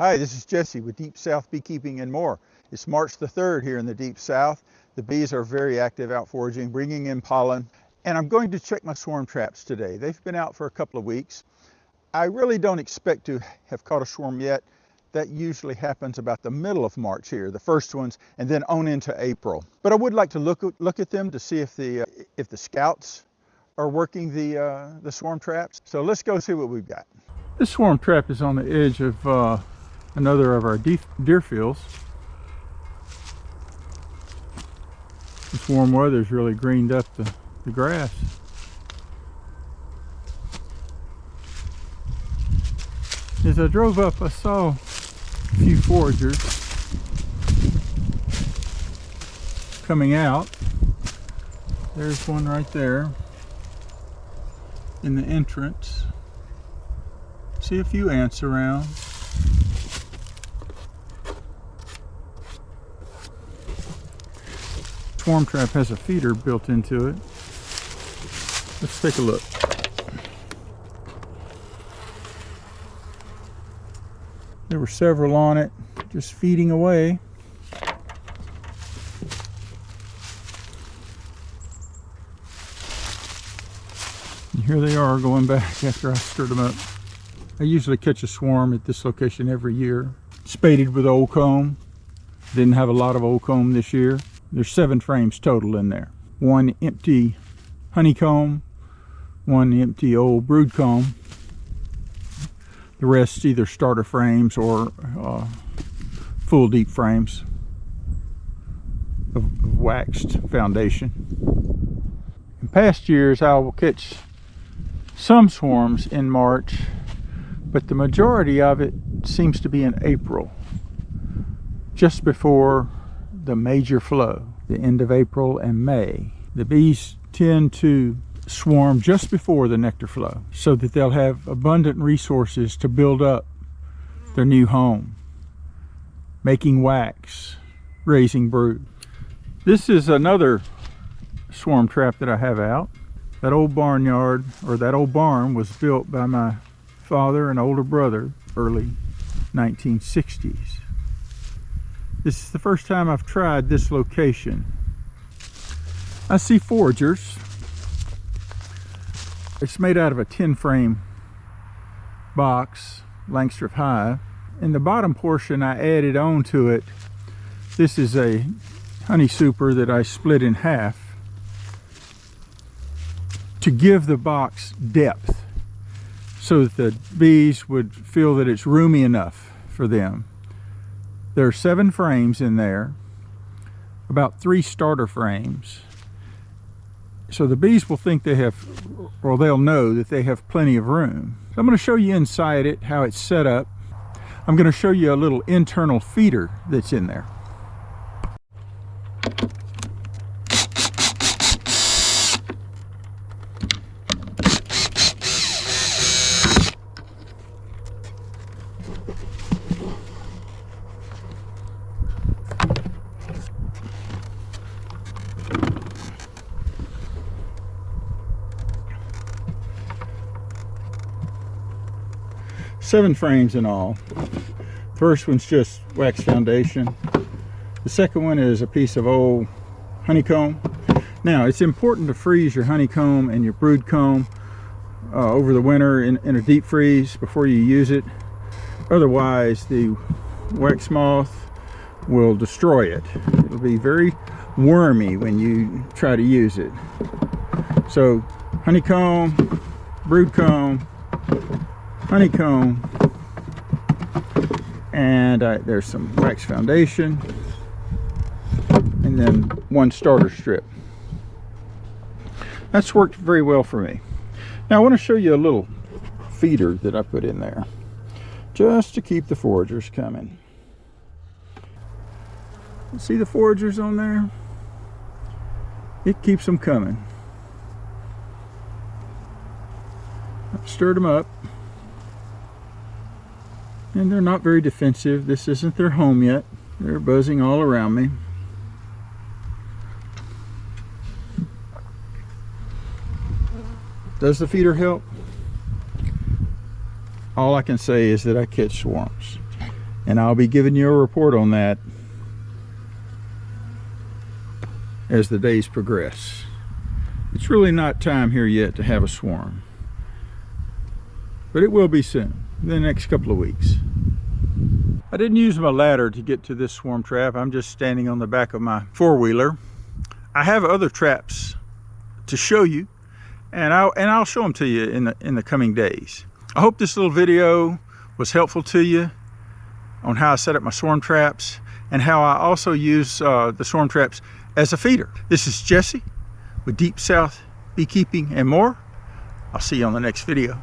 Hi, this is Jesse with Deep South Beekeeping and More. It's March the 3rd here in the Deep South. The bees are very active out foraging, bringing in pollen, and I'm going to check my swarm traps today. They've been out for a couple of weeks. I really don't expect to have caught a swarm yet. That usually happens about the middle of March here, the first ones, and then on into April. But I would like to look at them to see if the scouts are working the swarm traps. So let's go see what we've got. This swarm trap is on the edge of another of our deer fields. This warm weather's really greened up the grass. As I drove up, I saw a few foragers coming out. There's one right there in the entrance. See a few ants around. Swarm trap has a feeder built into it. Let's take a look. There were several on it, just feeding away. And here they are going back after I stirred them up. I usually catch a swarm at this location every year. Spaded with old comb. Didn't have a lot of old comb this year. There's 7 frames total in there. 1 empty honeycomb, 1 empty old brood comb. The rest either starter frames or full deep frames of waxed foundation. In past years, I will catch some swarms in March, but the majority of it seems to be in April, just before the major flow, the end of April and May. The bees tend to swarm just before the nectar flow so that they'll have abundant resources to build up their new home, making wax, raising brood. This is another swarm trap that I have out. That old barnyard, or that old barn, was built by my father and older brother early 1960s. This is the first time I've tried this location. I see foragers. It's made out of a 10 frame box, Langstroth hive. In the bottom portion I added on to it, this is a honey super that I split in half to give the box depth so that the bees would feel that it's roomy enough for them. There are 7 frames in there, about 3 starter frames. So the bees will think they have, or they'll know that they have plenty of room. So I'm going to show you inside it, how it's set up. I'm going to show you a little internal feeder that's in there. Seven frames in all. First one's just wax foundation. The second one is a piece of old honeycomb. Now, it's important to freeze your honeycomb and your brood comb over the winter in a deep freeze before you use it. Otherwise, the wax moth will destroy it. It'll be very wormy when you try to use it. So, honeycomb, brood comb, honeycomb, and there's some wax foundation, and then 1 starter strip. That's worked very well for me. Now I want to show you a little feeder that I put in there just to keep the foragers coming. See the foragers on there? It keeps them coming. I've stirred them up. And they're not very defensive. This isn't their home yet. They're buzzing all around me. Does the feeder help? All I can say is that I catch swarms. and I'll be giving you a report on that as the days progress. It's really not time here yet to have a swarm, but it will be soon, in the next couple of weeks. I didn't use my ladder to get to this swarm trap. I'm just standing on the back of my four-wheeler. I have other traps to show you, and I'll show them to you in the coming days. I hope this little video was helpful to you on how I set up my swarm traps and how I also use the swarm traps as a feeder. This is Jesse with Deep South Beekeeping and more. I'll see you on the next video.